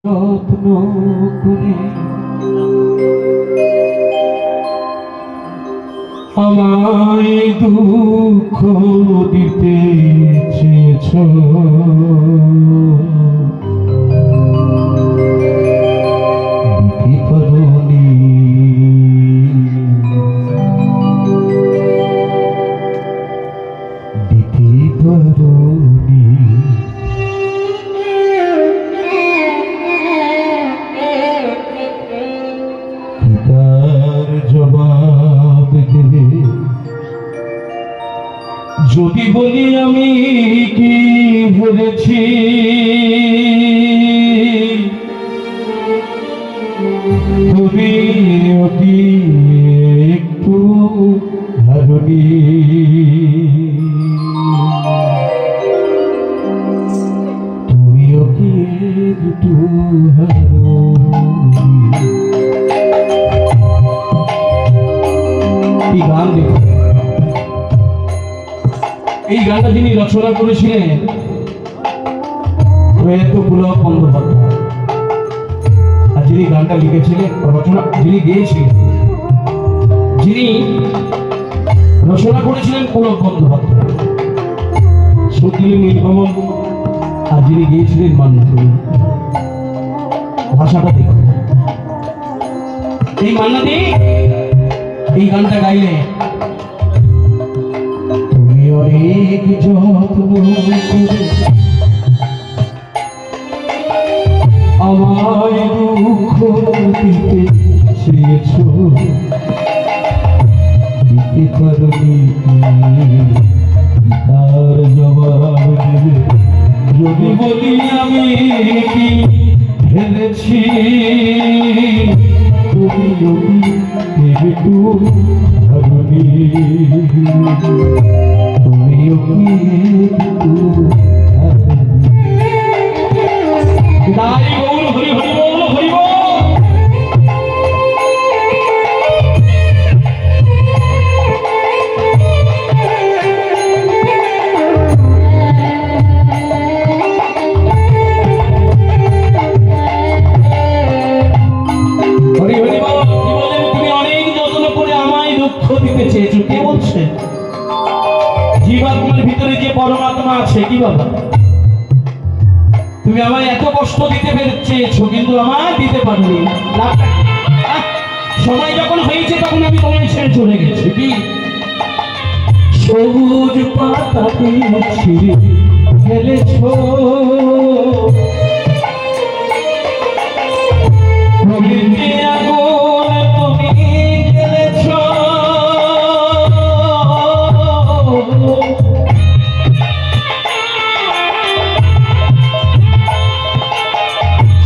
যত্ন করে আমায় দুঃখ দিতে চেয়েছ, দিতে পারোনি, দিতে পারোনি। জবাব দেবে যদি বলি আমি কি হেরেছি, তুমি অতি একটু হারুনি, তুমি অতি একটু হারুনি। এই গানটা যিনি রচনা করেছিলেন প্রয়াত পুলক বন্দ্যোপাধ্যায়, আর যিনি গানটা লিখেছিলেন যিনি গেয়েছিলেন, যিনি রচনা করেছিলেন পুলক বন্দ্যোপাধ্যায়, সতীনী নীলকমল, আর যিনি গেয়েছিলেন মান্নাদি। ভাষাটা দেখুন, এই মান্নাদি এই গানটা গাইলে তুমি অনেক যত্ন করে আমায় দুঃখ দিতে চেয়েছ, দিতে পারোনি, তার জবাব দেবে যদি বলি আমি কি হেরেছি, তুমি একটু হারুনি, তুমি একটু হারুনি। দাই গৌর হরি হরি বল হরি বল। হরি হরি বল। কি বলেন? তুমি অনেক যত্ন করে আমায় দুঃখ দিতে চেয়েছো। কে বলছে? জীবাত্মার ভিতরে যে পরমাত্মা আছে। কি বাবা, তুমি আমায় এত কষ্ট দিতে চেয়েছো কিন্তু আমায় দিতে পারোনি। সময় যখন হয়েছে তখন আমি তোমায় ছেড়ে চলে গেছি। কি সবুজ পাতাকে ছিঁড়ে ফেলেছো, প্রকৃতি আগুন তুমি জ্বেলেছো,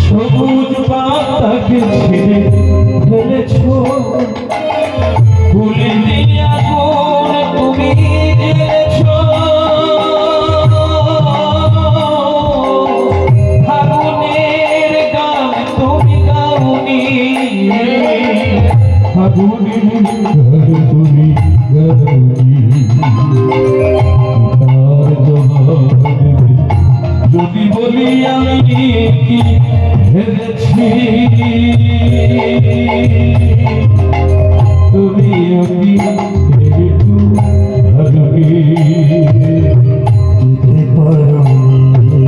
সবুজ পাতাকে ছিঁড়ে ফেলেছো, প্রকৃতি আগুন তুমি জ্বেলেছো, ফাগুনের গান তুমি গাওনি, ফাগুনের গান তুমি গাওনি, তার জবাব দেবে যদি বলি আমি কি হেরেছি, তুমি অতি একটু হারুনি, দিতে পারোনি,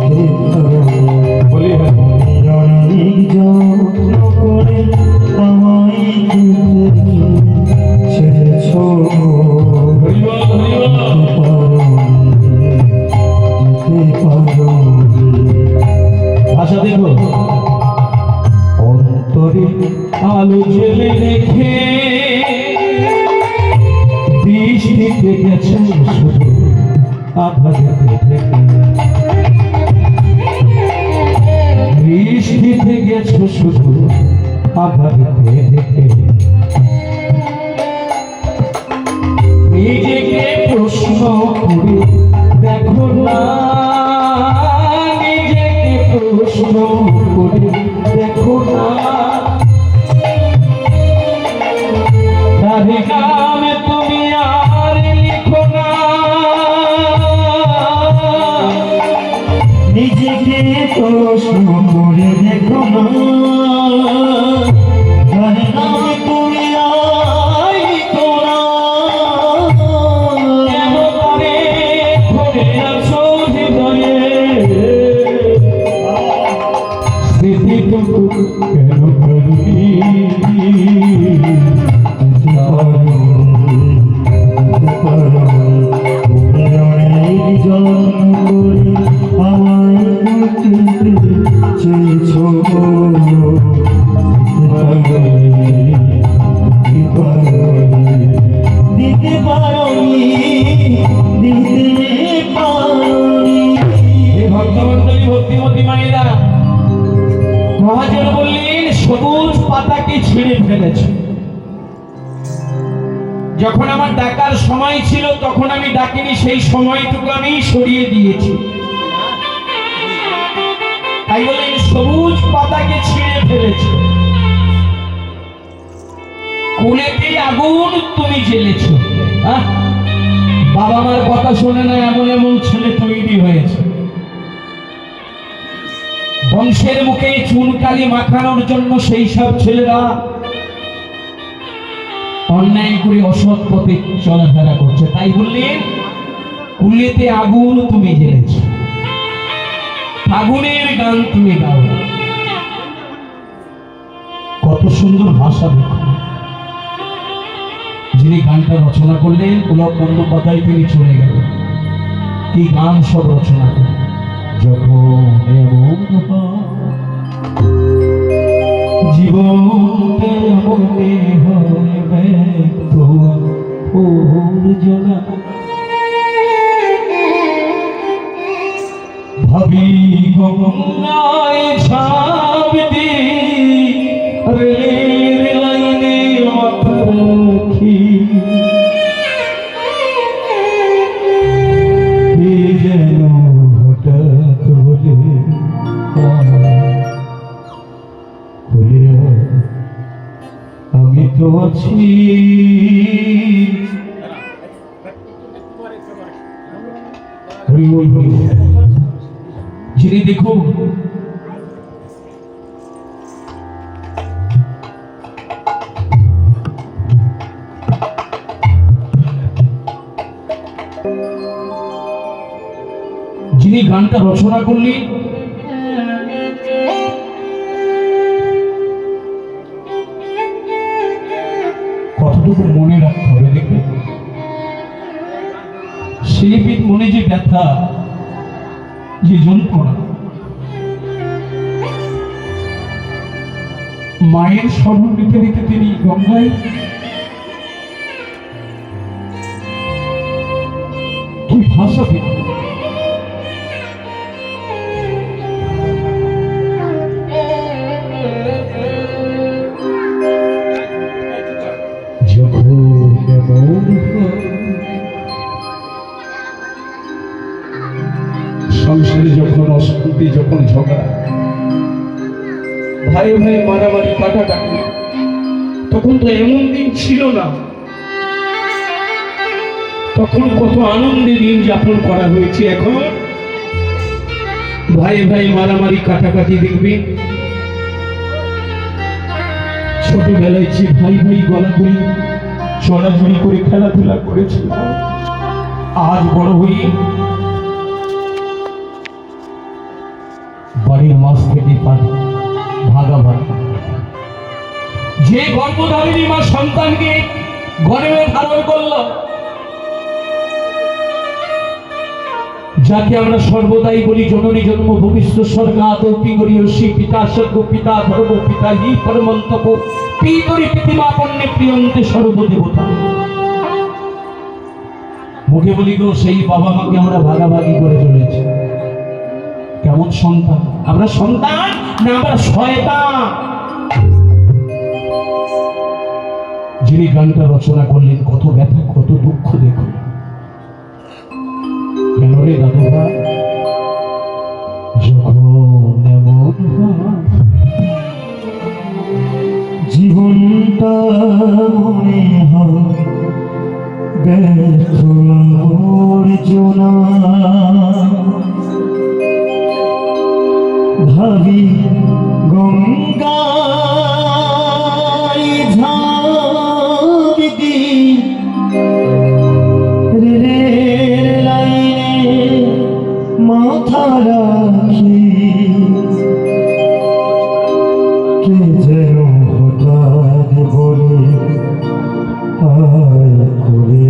দিতে পারোনি। বলি অনেক যত্ন করে আমায় ছেড়েছ, ভাষা দেখো। অন্তরে আলো জেলে রেখে বৃষ্টিতে গেছে শুধু আধারেতে থেকে, বৃষ্টিতে গেছো শুধু আধারেতে থেকে, নিজেকে প্রশ্ন করে দেখো না, নিজেকে প্রশ্ন করে দেখো না, রাধে গান তুমি আর লিখো না, নিজেকে প্রশ্ন বলে দেখো না জানি না তুমি আইতো না কেন করে ধরে আছো হৃদয়ে স্মৃতিটুকু কেন করবি দিতে পারি ভক্তমন্ডলী ভক্তিমতী মায়েরা মহাজন বললেন সবুজ পাতাকে ছিঁড়ে ফেলেছে। যখন আমার ডাকার সময় ছিল তখন আমি ডাকিনি, সেই সময়টুকু আমি সরিয়ে দিয়েছি। তাই বললেন সবুজ পাতাকে ছিঁড়ে ফেলেছে, কুলেতে আগুন তুমি জ্বেলেছো। বাবা মার কথা শোনে না এমন এমন ছেলে তৈরি হয়েছে। বংশের মুখে চুনকালি মাখানোর জন্য সেই সব ছেলেরা অন্যায় করে অসৎ পথে চলাফেরা করছে। তাই বললেন কুলেতে আগুন তুমি জ্বেলেছ, আগুনের গান তুমি গাও। কত সুন্দর ভাষা দেখো। যিনি গানটা রচনা করলেন পুলক বন্দ্যোপাধ্যায়, তিনি চলে গেলেন। কি গান সব রচনা করলেন। যখন এমন জীবনটা মনে হয় ব্যক্ত জনা ভাবি গঙ্গায় ঝাঁপ দি রেলের লাইনে মাথা রাখি যেন হঠাৎ বলে আমি তো আছি। যিনি দেখুন যিনি গানটা রচনা করলেন কতটুকু মনে রাখতে হবে দেখবে। শিল্পীর মনে যে ব্যথা, যে যন্ত্রণা, মায়ের স্মরণ নিতে নিতে তিনি গঙ্গায় কি ভাষা দিন। সংসারে যখন অশান্তি, যখন ঝগড়া, ভাই ভাই মারামারি কাটাকাটি, তখন তো এমন দিন ছিল না। তখন কত আনন্দে দিন যাপন করা হয়েছে। এখন ভাই ভাই মারামারি কাটাকাটি দেখবে। ছোটবেলায় যে ভাই ভাই গলাগলি চড়াচড়ি করে খেলাধুলা করেছিল, আজ বড় হয়ে বাড়ির মাছ থেকে ভাগাভাগি। যে গর্ভধারিণী মা সন্তানকে গর্ভে ধারণ করল, যাকে আমরা সর্বদাই বলি জননী জন্ম ভূমিষ্ঠ স্বর্গাদৌপি গরিয়সী পিতা স্বর্গ পিতা ধর্ম পিতা হি পরমন্তপ পিতরি পৃথিমাপন্নে প্রিয়ন্তে সর্বদেবতা। মুখে বলি গো সেই বাবা মাকে আমরা ভাগাভাগি করে চলেছি। কেমন সন্তান আমরা? সন্তান না আমরা শয়তান? যিনি গানটা রচনা করলেন কত ব্যথা, কত দুঃখ দেখুন। কেন রে দাদুরা যখন এমন জীবনটা মনে হয় ব্যর্থ জনা ভাবি গঙ্গায় ঝাঁপ দি রেলের লাইনে মাথা রাখি কে যেন হঠাৎ বলে আয় করে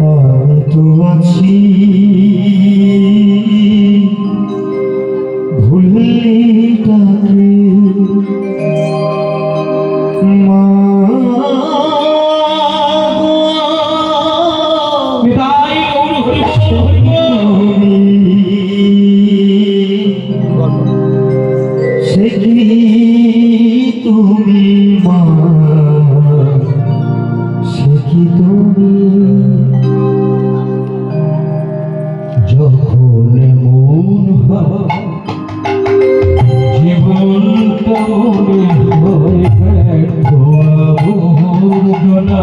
আমি তো আছি ভুলিটাকে মা বিদায় গৌর হরি সে কি তুমি মা সে কি তুমি যখন মন হয় জীবন মনে হয় ব্যর্থ আবর্জনা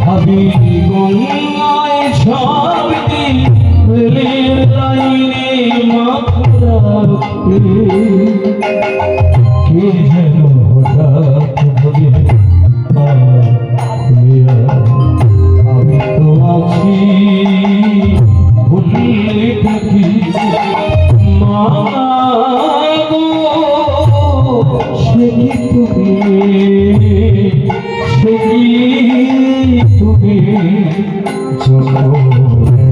ভাবি গঙ্গায় ঝাঁপ দিই রেলের লাইনে মাথা রাখতে কে যেন হঠাৎ বলে আমি তো আছি ভুলে থাকি মা গো সে কি তুমি সে কি তুমি যখন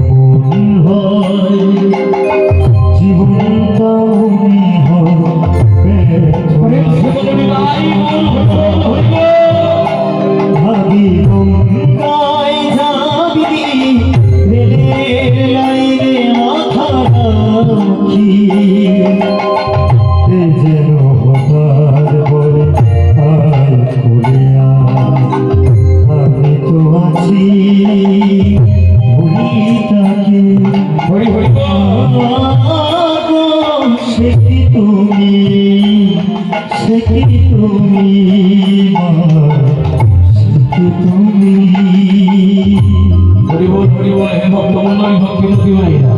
মন হয় জীবনটা মনে হয় ভাবি গঙ্গায় যাবি রেলের লাইনে মাথা রাখি কে যেন হঠাৎ বলে আয় করে আমি তো আছি ভুলিটাকে হরি হরি সে কি তুমি সে কি তুমি মা সে কি তুমি হরি বল হে ভক্তমন্ডলী ভক্তিমতী মায়েরা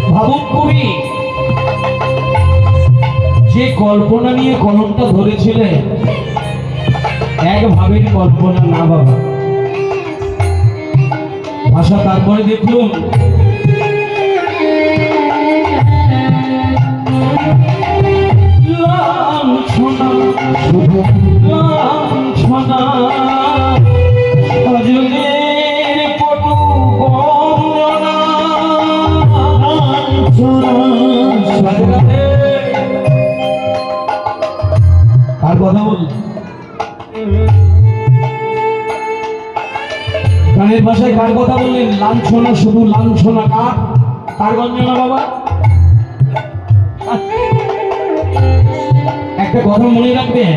ভাবুক কবি যে কল্পনা নিয়ে কলমটা ধরেছিলেন এক ভাবের কল্পনা না বাবা ভাষা তারপরে দেখলুন লাঞ্ছনা শুধু লাঞ্ছনা সজনের পটু বন্দনা কার কথা বল গানের ভাষায় কার কথা বললেন লাঞ্ছনা শুধু লাঞ্ছনা কার গঞ্জনা বাবা একটা কথা মনে রাখবেন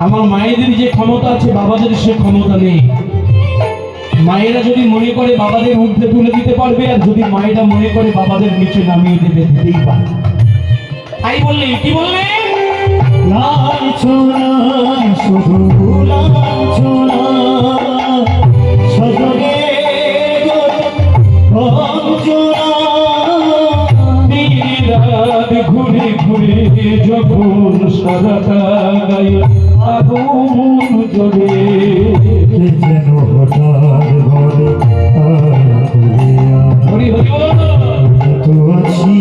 আমার মায়েদের যে ক্ষমতা আছে বাবাদের সে ক্ষমতা নেই মায়েরা যদি মনে করে বাবাদের ঊর্ধ্বে তুলে দিতে পারবে আর যদি মায়েরা মনে করে বাবাদের নিচে নামিয়ে দেবে দিতেই পারে তাই বললেন কি বললেন লাঞ্ছনা শুধু লাঞ্ছনা সজনের বঞ্চনা দিন রাত ঘুরে ঘুরে যখন সারাটা গায়ে আগুন জ্বলে কে যেন হঠাৎ বলে হরি হরি বল তো আছি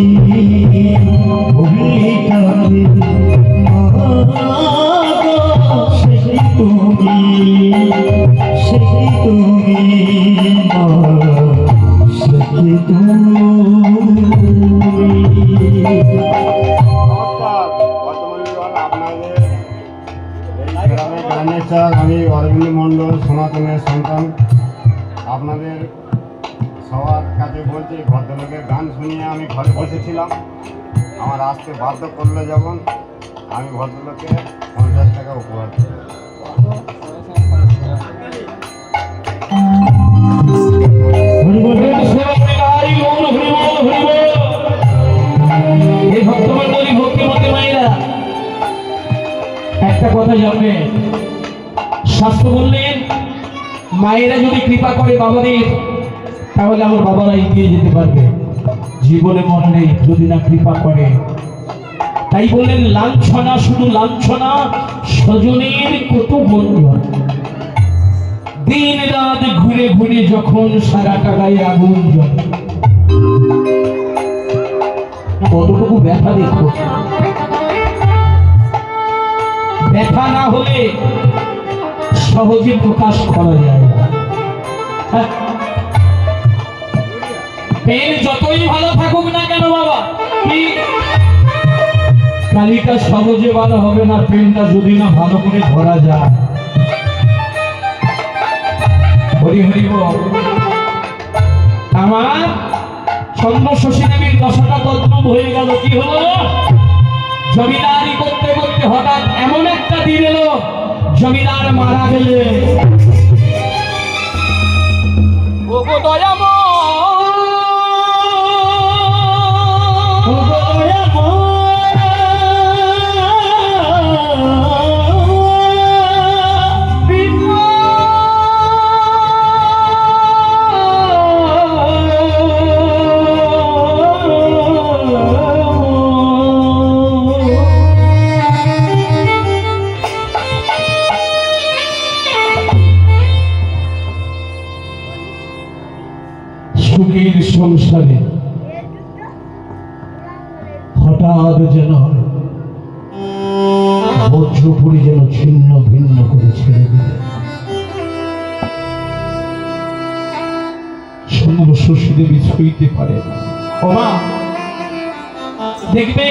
ভুলিটাকে সে কি তুমি সে কি তুমি মা সে কি তুমি নমস্কার বর্তমান আপনাদের এই গ্রামে গানের চাক আমি অরবিন্দ মণ্ডল সনাতনের সন্তান আপনাদের সবার কাছে বলছি ভদ্রলোকের গান শুনিয়ে আমি ঘরে বসেছিলাম আমার আসতে বাধ্য করলো যখন আমি ভদ্রলোককে 50 টাকা উপহার দিই একটা কথা জানবেন শাস্ত্র বললেন মায়েরা যদি কৃপা করে বাবাদের তাহলে আমার বাবারা এগিয়ে যেতে পারবে জীবনে মরণে, যদি না কৃপা করে। তাই বললেন লাঞ্ছনা, শুধু লাঞ্ছনা, স্বজনের কত বন্ধন। দিন রাত ঘুরে ঘুরে যখন সারাটা গায়ে আগুন জ্বলে, কতটুকু ব্যথা দেখো। ব্যথা না হলে সহজে প্রকাশ করা যায় না। হ্যাঁ, পেন যতই ভালো থাকুক না কেন বাবা, কি কালিটা সহজে ভালো হবে না, পেনটা যদি না ভালো করে ধরা যায়। হরি হরি বল। আমার চন্দ্র শশী দেবীর দশাটা তদ্রুপ হয়ে গেল। কি হলো? জমিদারি করতে করতে হঠাৎ এমন একটা দিন এলো, জমিদার মারা গেলে। ওগো দয়াময়, ওগো দয়াময়, সুখের সংসারে হঠাৎ যেন বজ্রপুরি যেন ছিন্ন ভিন্ন করে ছেড়ে দিলে। চন্দ্র শশী দেবী ছুঁইতে পারে না। ওমা দেখবে,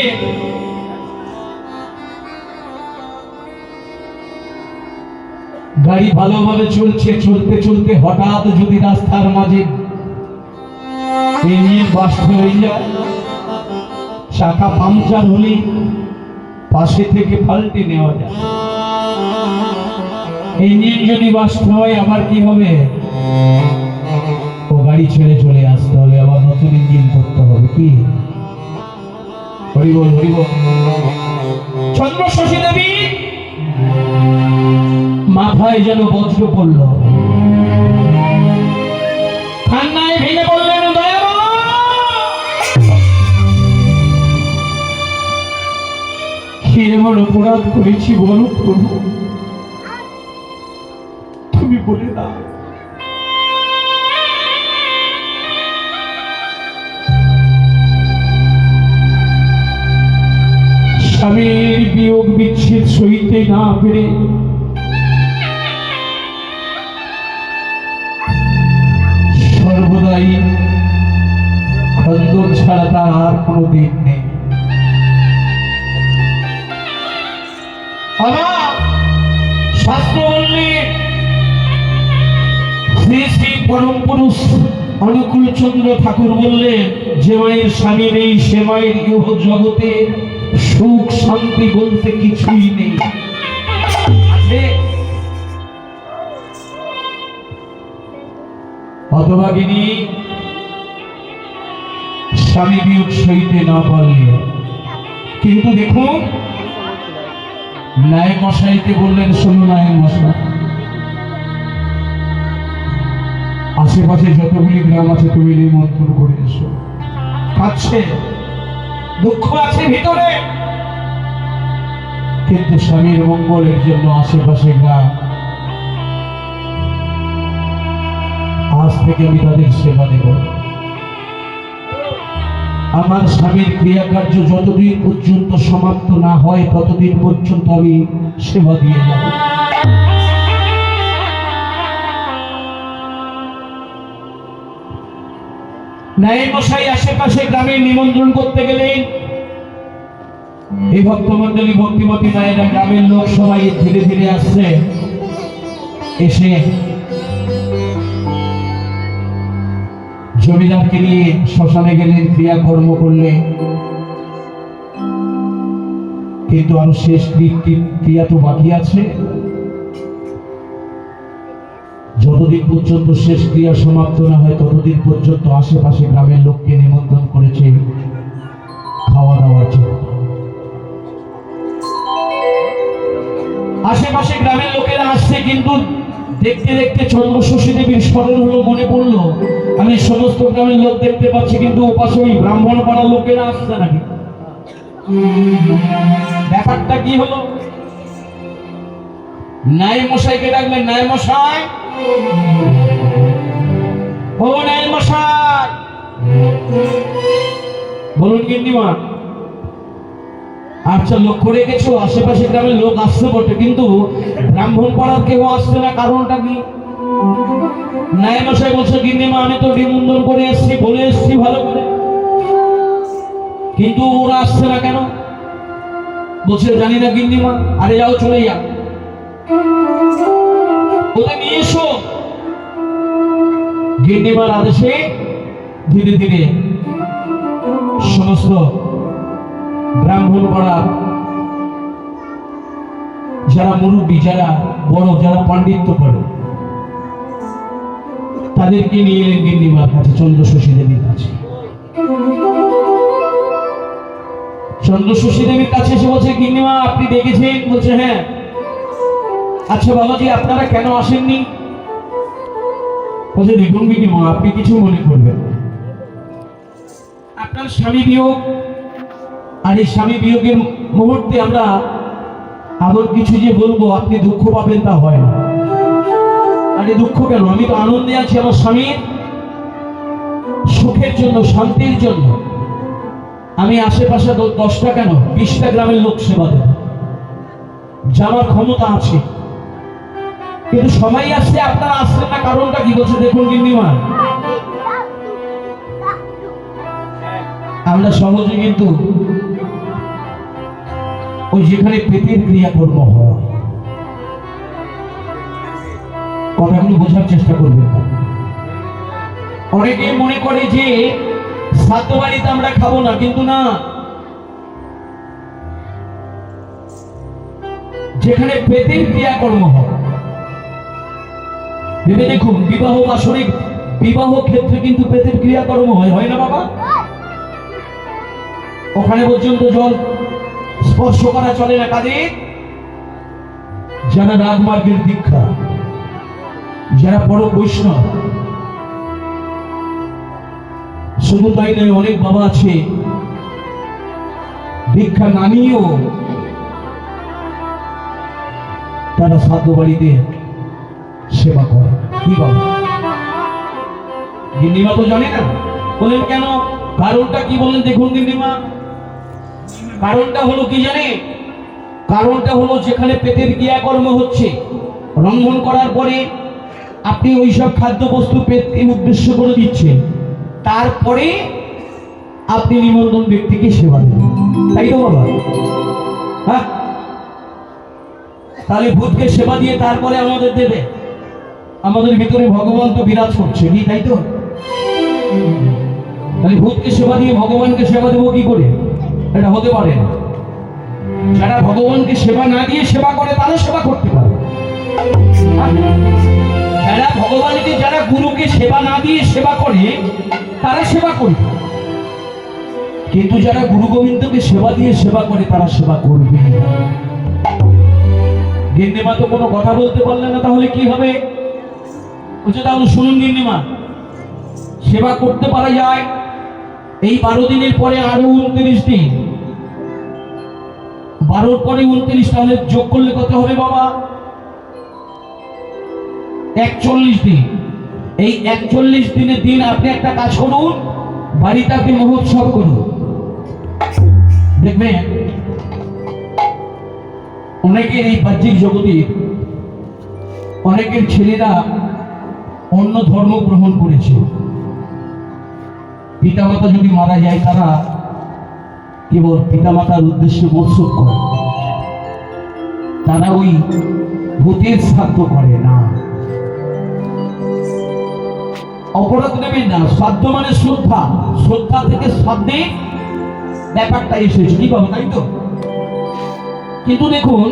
গাড়ি ভালোভাবে চলছে, চলতে চলতে হঠাৎ যদি রাস্তার মাঝে ইঞ্জিন বাস্ট হয়ে যায়, চাকা পাংচার হলে পাশে থেকে পাল্টে নেওয়া যায়। ইঞ্জিন যদি বাস্ট হয় আবার কি হবে? ও গাড়ি ছেড়ে চলে আসতে হবে, আবার নতুন ইঞ্জিন করতে হবে। কি হরি বল, হরি বল। চন্দ্র শশী দেবী মাথায় যেন বজ্র পড়ল, কান্নায় ভেঙে বললেন, কি এমন অপরাধ করেছি বলো প্রভু, তুমি বলে দাও। স্বামীর বিয়োগ বিচ্ছেদ সইতে না পেরে সর্বদাই খন্দন ছাড়া তার আর কোনো দিন নেই। শাস্ত্র বললে শ্রী শ্রী পরম পুরুষ অনুকূল চন্দ্র ঠাকুর বললেন, যে মায়ের স্বামী নেই সে মায়ের ইহ জগতে সুখ শান্তি বলতে কিছুই নেই। হতভাগিনী স্বামী বিয়োগ সইতে না পারলে, কিন্তু দেখুন নায়ক মশাইকে বললেন, শোনো নায়ক মশাই, আশেপাশে যতগুলি গ্রাম আছে তুমি নিমন্ত্রণ করে এসো। কাছে দুঃখ আছে ভিতরে, কিন্তু স্বামীর মঙ্গলের জন্য আশেপাশে গ্রাম, আজ থেকে আমি তাদের সেবা দেব। আমার স্বামীর ক্রিয়াকার্য যতদিন পর্যন্ত সমাপ্ত না হয় ততদিন পর্যন্ত আমি সেবা দিয়ে যাব। ন্যায় মশাই আশেপাশে গ্রামে নিমন্ত্রণ করতে গেলেন। এই ভক্তমন্ডলী ভক্তিমতী মায়েরা, গ্রামের লোক সবাই ধীরে ধীরে আসছে। এসে জমিদারকে নিয়ে শ্মশানে গেলেন, ক্রিয়াকর্ম করলেন। কিন্তু আরো শেষ ক্রিয়া তো বাকি আছে। যতদিন পর্যন্ত শেষ ক্রিয়া সমাপ্ত না হয় ততদিন পর্যন্ত আশেপাশে গ্রামের লোককে নিমন্ত্রণ করেছে খাওয়া দাওয়ার জন্য। আশেপাশে গ্রামের লোকেরা আসছে, কিন্তু দেখতে দেখতে চন্দ্রশশী দেবীর স্মরণ হলো, মনে পড়লো আমি সমস্ত গ্রামের লোক দেখতে পাচ্ছি, কিন্তু ওপাশে ওই ব্রাহ্মণ পাড়ার লোকেরা আসছে নাকি? ব্যাপারটা কি হলো? নায়েব মশাইকে ডাকলেন, নায়েব মশাই, ও নায়েব মশাই, বলুন গিন্নিমা। আচ্ছা, লক্ষ্য রেখেছো আশেপাশে গ্রামের লোক আসছে বটে, কিন্তু ব্রাহ্মণ পাড়ার কেউ আসছে না, কারণটা কি? নায়েব মশাই বলছে, গিন্নিমা আমি তো নিমন্ত্রণ করে এসেছি, বলে এসেছি ভালো করে, কিন্তু ওরা আসছে না কেন? বলছে জানি না গিন্নিমা। আরে যাও, চলে যাও, ওদের নিয়ে এসো। গিন্নিমার আদেশে ধীরে ধীরে সমস্ত ব্রাহ্মণ পাড়া যারা মুরব্বী, যারা বড়, যারা পাণ্ডিত্য করে, তাদেরকে নিয়ে এলেন গিন্নিমার কাছে, চন্দ্রশশী দেবীর কাছে। চন্দ্রশশী দেবীর কাছে এসে বলছে, গিন্নিমা আপনি ডেকেছেন? বলছে হ্যাঁ। আচ্ছা বাবাজি, আপনারা কেন আসেননি? বলছে দেখুন গিন্নিমা, আপনি কিছু মনে করবেন না, আপনার স্বামী বিয়োগ, আর এই স্বামী বিয়োগের মুহূর্তে আমরা আবার কিছু যে বলবো আপনি দুঃখ পাবেন তা হয় না। আরে দুঃখ কেন, আমি তো আনন্দে আছি, আমার স্বামীর সুখের জন্য, শান্তির জন্য আমি আশেপাশে 10টা কেন 20টা গ্রামের লোক সেবা দেব, যাওয়ার ক্ষমতা আছে, কিন্তু সময় আসছে আপনারা আসছেন না, কারণটা কি? বলছে দেখুন গিন্নিমা, আমরা সহজে কিন্তু ওই যেখানে পেটের ক্রিয়াকর্ম হয়, কথাগুলো বোঝার চেষ্টা করবেন। অনেকে মনে করে যে শ্রাদ্ধ বাড়িতে আমরা খাবো না, কিন্তু না, যেখানে পেটের ক্রিয়াকর্ম হয়, ভেবে দেখুন, বিবাহ বাসরিক বিবাহ ক্ষেত্রে কিন্তু পেটের ক্রিয়াকর্ম হয় না বাবা? ওখানে পর্যন্ত জল স্পর্শ করা চলে না। কাদের? যারা রাগমার্গের দীক্ষা, যারা বড় বৈষ্ণব। শুধু তাই নয়, অনেক বাবা আছে দীক্ষা না নিয়েও তারা শ্রাদ্ধ বাড়িতে সেবা করে। কি বাবা? গিন্নিমা তো জানে না। বলেন কেন? কারণটা কি বলেন দেখুন গিন্নিমা। কারণটা হলো কি জানে? কারণটা হলো যেখানে পেটের ক্রিয়াকর্ম হচ্ছে, রন্ধন করার পরে আপনি ওইসব খাদ্যবস্তু পেটকে উদ্দেশ্য করে দিচ্ছেন, তারপরে আপনি নিমন্ত্রণ ব্যক্তিকে সেবা দেবেন, তাই তো বাবা? হ্যাঁ, তাহলে ভূতকে সেবা দিয়ে তারপরে আমাদের দেবে। আমাদের ভিতরে ভগবান তো বিরাজ করছে, কি তাই তো? তাহলে ভূতকে সেবা দিয়ে ভগবানকে সেবা দেবো কি করে? এটা হতে পারে না। যারা ভগবানকে সেবা না দিয়ে সেবা করে তারা সেবা করতে পারে। যারা ভগবানকে, যারা গুরুকে সেবা না দিয়ে সেবা করে তারা সেবা করবে, কিন্তু যারা গুরু গোবিন্দকে সেবা দিয়ে সেবা করে তারা সেবা করবে। গিন্নিমা তো কোনো কথা বলতে পারলে না, তাহলে কি হবে? বলছে তাহলে শুনুন গিন্নিমা, সেবা করতে পারা যায় এই 12 দিনের পরে আরো 29 দিন, 12 পরে 29, তাহলে যোগ করলে কত হবে বাবা? 41 দিন। এই 41 দিনের দিন আপনি একটা কাজ করুন, বাড়িতে আপনি মহোৎসব করুন, দেখবেন অনেকের এই বাহ্যিক জগতে অনেকের ছেলেরা অন্য ধর্ম গ্রহণ করেছে। পিতামাতা যদি মারা যায় তারা কেবল পিতামাতার উদ্দেশ্যে মৎসব করে, তারা ওই ভূতের শ্রাদ্ধ করে না। অপরাধ নেবেন না, শ্রাদ্ধ মানে শ্রদ্ধা, শ্রদ্ধা থেকে শ্রাদ্ধে ব্যাপারটা এসেছে, কি বাবা, তাই তো? কিন্তু দেখুন,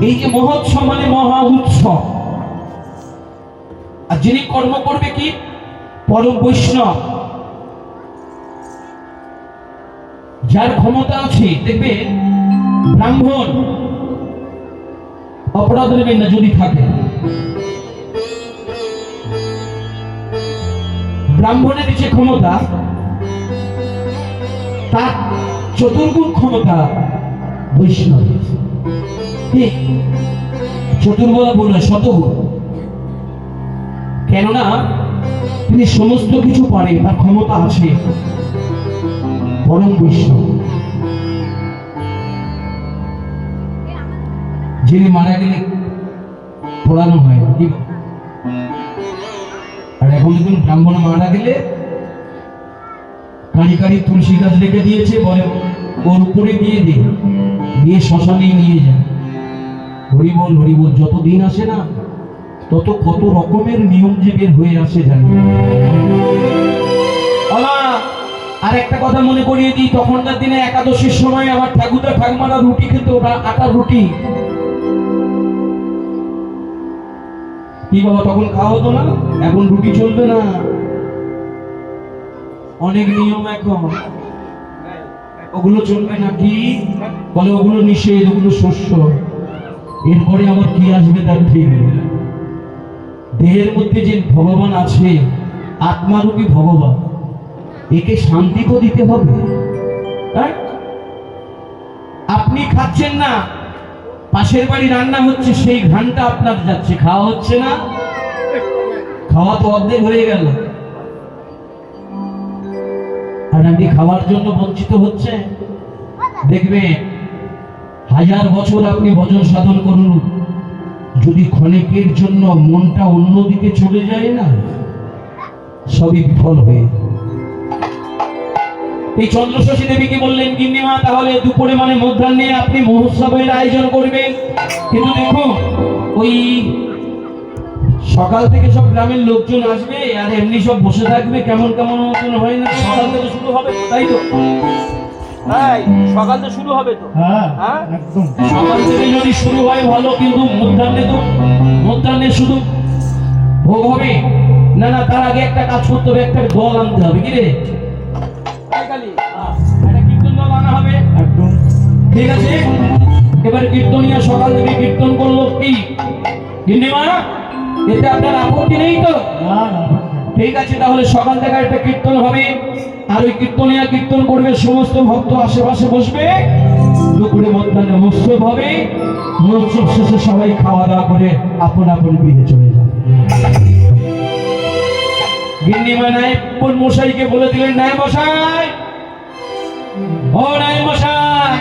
এই যে মহোৎসব মানে মহা উৎসব, আর যিনি কর্ম করবে কি? পরম বৈষ্ণব, যার ক্ষমতা আছে। দেখবে ব্রাহ্মণ, অপরাধ নেবেন না যদি থাকে, ব্রাহ্মণের যে ক্ষমতা তার চতুর্গুণ ক্ষমতা বৈষ্ণব। ঠিক চতুর্গুণ বলে শতগুণ, কেননা তিনি সমস্ত কিছু পারে, তার ক্ষমতা আছে। পরম বৈষ্ণব যিনি মারা গেলে পড়ানো হয় কি, আর এখন দেখুন ব্রাহ্মণ মারা গেলে কাঁড়ি কাঁড়ি তুলসী গাছ রেখে দিয়েছে, বলে ওর উপরে দিয়ে শ্মশানে নিয়ে যায়। হরিবল হরিবল, যত দিন আসে না তত কত রকমের নিয়ম যে বের হয়ে আসে জানি। আর একটা কথা মনে করিয়ে দিই, তখনকার দিনে একাদশীর সময় আমার ঠাকুরদা ঠাকুমারা রুটি খেত, ওটা আটার রুটি। কি বাবা, তখন খাওয়া হতো না, এখন রুটি চলবে না, অনেক নিয়ম এখন, ওগুলো চলবে না। কি বলে, ওগুলো নিষেধ, ওগুলো শস্য। এরপরে আবার কি আসবে তার ঠিক নেই। দেহের মধ্যে যে ভগবান আছে, আত্মারূপী ভগবান, একে শান্তি তো দিতে হবে। আপনি খাচ্ছেন না, পাশের বাড়ি রান্না হচ্ছে, সেই ঘ্রাণটা আপনার যাচ্ছে, খাওয়া হচ্ছে না, খাওয়া তো অর্ধেক হয়ে গেল, আর আপনি খাওয়ার জন্য বঞ্চিত হচ্ছে। দেখবে 1000 বছর আপনি ভজন সাধন করুন, যদি ক্ষণিকের জন্য মনটা অন্যদিকে চলে যায় না, সবই বিফল হয়ে। এই চন্দ্রশশী দেবীকে বললেন, গিন্নিমা তাহলে দুপুরে মানে মধ্যাহ্নে আপনি মহোৎসবের আয়োজন করবেন, কিন্তু দেখো ওই সকাল থেকে সব গ্রামের লোকজন আসবে, আর এমনি সব বসে থাকবে, কেমন কেমন মতন হয় না। সকাল থেকে শুরু হবে, তাই তো? তাই সকাল থেকে শুরু হবে তো? হ্যাঁ হ্যাঁ, একদম। সকাল থেকে যদি শুরু হয় ভালো, কিন্তু মধ্যাহ্নে শুধু ভোগ হবে না। না, তার আগে একটা কাজ করতে হবে, একটা দল আনতে হবে। কি রে, একটা কীর্তন দল আনা হবে। একদম ঠিক আছে, এবার কীর্তনিয়া সকাল থেকে কীর্তন করলো। কি গিন্নিমা, এতে আপনার আপত্তি নেই তো? না না, ঠিক আছে, তাহলে সকাল থেকে একটা কীর্তন হবে, আর ওই কীর্তনিয়া কীর্তন করবে, সমস্ত ভক্ত আশেপাশে বসবে, দুপুরে মধ্যাহ্নে মহোৎসব হবে। মহোৎসব শেষে সবাই খাওয়া দাওয়া করে আপন আপন গৃহে চলে যাবে। গিন্নিমা নায়েব মশাইকে বলে দিলেন, নায়েব মশাই, ও নায়েব মশাই,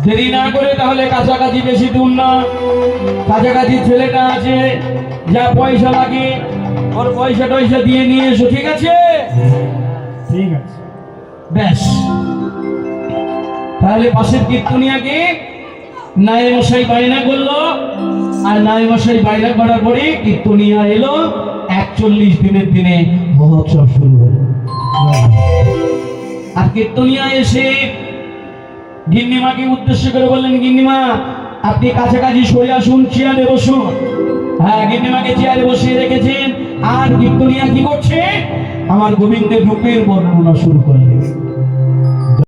দেরি না করে তাহলে কাছাকাছি, বেশি দূর না, কাছাকাছি ছেলেটা আছে, যা পয়সা লাগে ওর পয়সা টয়সা দিয়ে নিয়ে এসো। ঠিক আছে? ঠিক আছে। ব্যাস, তাহলে পাশের কীর্তনিয়াকে নায়েব মশাই বায়না করলো, আর নায়েব মশাই বায়না করার পরে কীর্তনিয়া এলো। 41 দিনের দিনে মহোৎসব শুরু হলো। আর কীর্তনিয়া এসে গিন্নিমাকে উদ্দেশ্য করে বললেন, গিন্নিমা আপনি কাছাকাছি সরে আসুন, চেয়ারে বসুন। হ্যাঁ, গিন্নিমাকে চেয়ারে বসিয়ে রেখেছেন, আর কীর্তনিয়া কি করছে, আমার গোবিন্দের রূপের বর্ণনা শুরু করলেন।